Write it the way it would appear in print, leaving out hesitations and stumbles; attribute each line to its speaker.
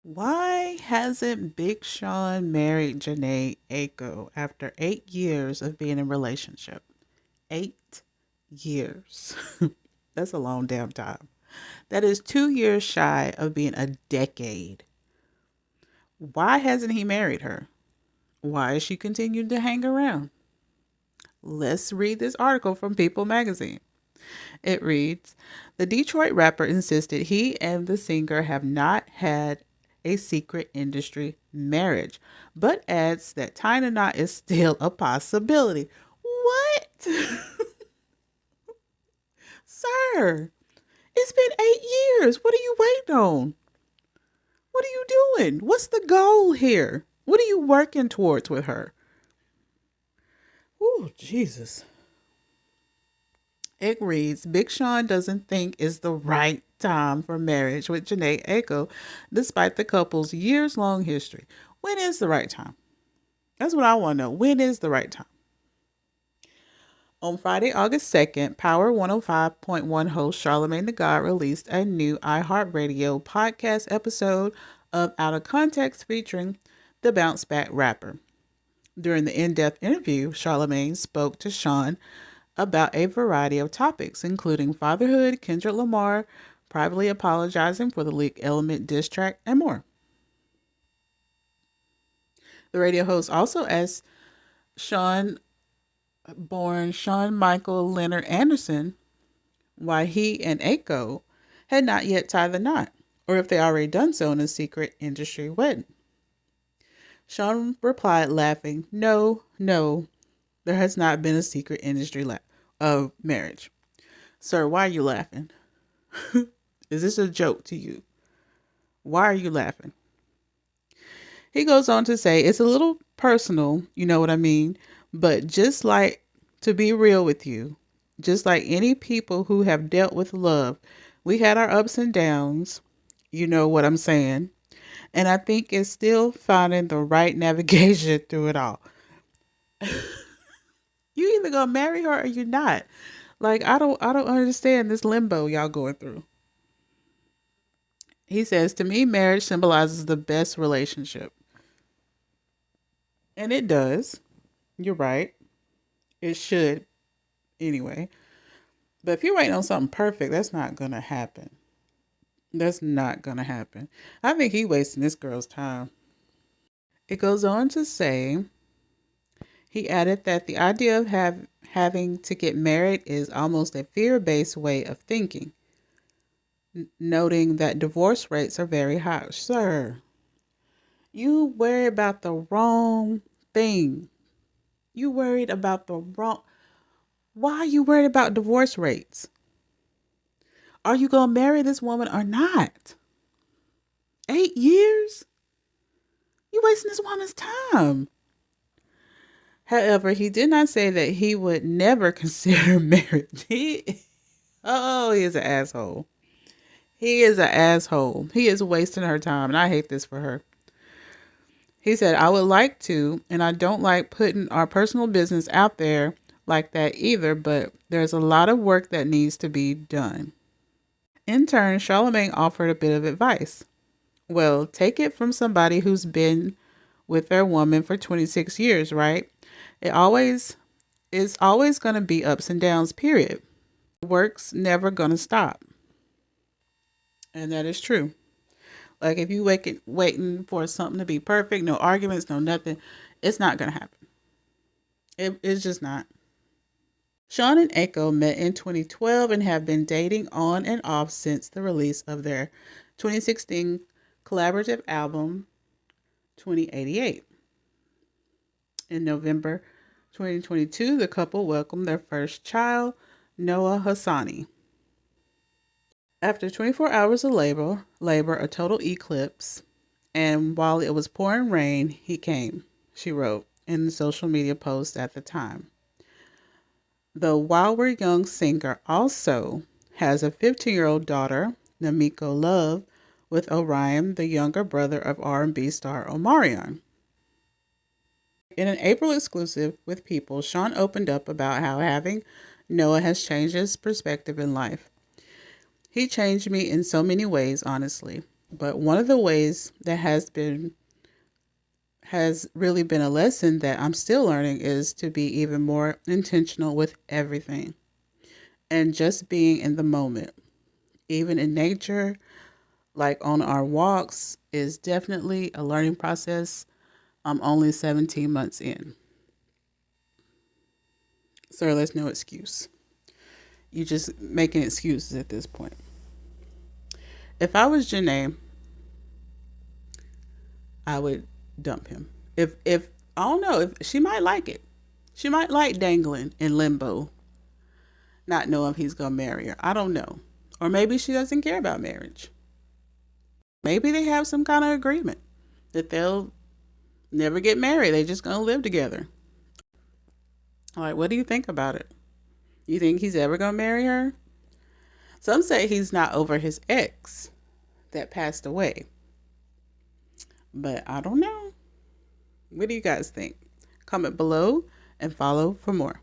Speaker 1: Why hasn't Big Sean married Jhené Aiko after 8 years of being in a relationship? 8 years. That's a long damn time. That is 2 years shy of being a decade. Why hasn't he married her? Why is she continuing to hang around? Let's read this article from People magazine. It reads, the Detroit rapper insisted he and the singer have not had a secret industry marriage, but adds that tying a knot is still a possibility. What? Sir, it's been 8 years. What are you waiting on? What are you doing? What's the goal here? What are you working towards with her? Oh, Jesus. It reads, Big Sean doesn't think it's the right time for marriage with Jhené Aiko, despite the couple's years-long history. When is the right time? That's what I want to know. When is the right time? On Friday, August 2nd, Power 105.1 host Charlamagne the God released a new iHeartRadio podcast episode of Out of Context featuring the Bounce Back rapper. During the in-depth interview, Charlamagne spoke to Sean about a variety of topics, including fatherhood, Kendrick Lamar, privately apologizing for the Leak Element diss track, and more. The radio host also asked Sean, born Sean Michael Leonard Anderson, why he and Aiko had not yet tied the knot, or if they already done so in a secret industry wedding. Sean replied, laughing, No, there has not been a secret industry of marriage. Sir, why are you laughing? Is this a joke to you? Why are you laughing? He goes on to say, it's a little personal, you know what I mean? But just like, to be real with you, just like any people who have dealt with love, we had our ups and downs, you know what I'm saying? And I think it's still finding the right navigation through it all. You either gonna marry her or you're not. Like I don't understand this limbo y'all going through. He says, to me, marriage symbolizes the best relationship. And it does. You're right. It should anyway. But if you're waiting on something perfect, that's not going to happen. That's not going to happen. I think he's wasting this girl's time. It goes on to say, he added that the idea of having to get married is almost a fear-based way of thinking, noting that divorce rates are very high. Sir, you worry about the wrong thing. You worried about the wrong. Why are you worried about divorce rates? Are you going to marry this woman or not? 8 years? You wasting this woman's time. However, he did not say that he would never consider marriage. He is an asshole. He is an asshole. He is wasting her time, and I hate this for her. He said, I would like to, and I don't like putting our personal business out there like that either, but there's a lot of work that needs to be done. In turn, Charlamagne offered a bit of advice. Well, take it from somebody who's been with their woman for 26 years, right? It's always going to be ups and downs, period. Work's never going to stop. And that is true. Like if you waiting for something to be perfect, no arguments, no nothing, it's not going to happen. It's just not. Sean and Aiko met in 2012 and have been dating on and off since the release of their 2016 collaborative album, 2088. In November 2022, the couple welcomed their first child, Noah Hassani. After 24 hours of labor, a total eclipse, and while it was pouring rain, he came, she wrote in the social media post at the time. The While We're Young singer also has a 15-year-old daughter, Namiko Love, with Orion, the younger brother of R&B star Omarion. In an April exclusive with People, Sean opened up about how having Noah has changed his perspective in life. He changed me in so many ways, honestly. But one of the ways that has really been a lesson that I'm still learning is to be even more intentional with everything and just being in the moment. Even in nature, like on our walks, is definitely a learning process. I'm only 17 months in. So there's no excuse. You just making excuses at this point. If I was Jhené, I would dump him. If I don't know, if she might like it. She might like dangling in limbo, not knowing if he's gonna marry her. I don't know. Or maybe she doesn't care about marriage. Maybe they have some kind of agreement that they'll never get married. They're just gonna live together. Like, what do you think about it? You think he's ever gonna marry her? Some say he's not over his ex that passed away. But I don't know. What do you guys think? Comment below and follow for more.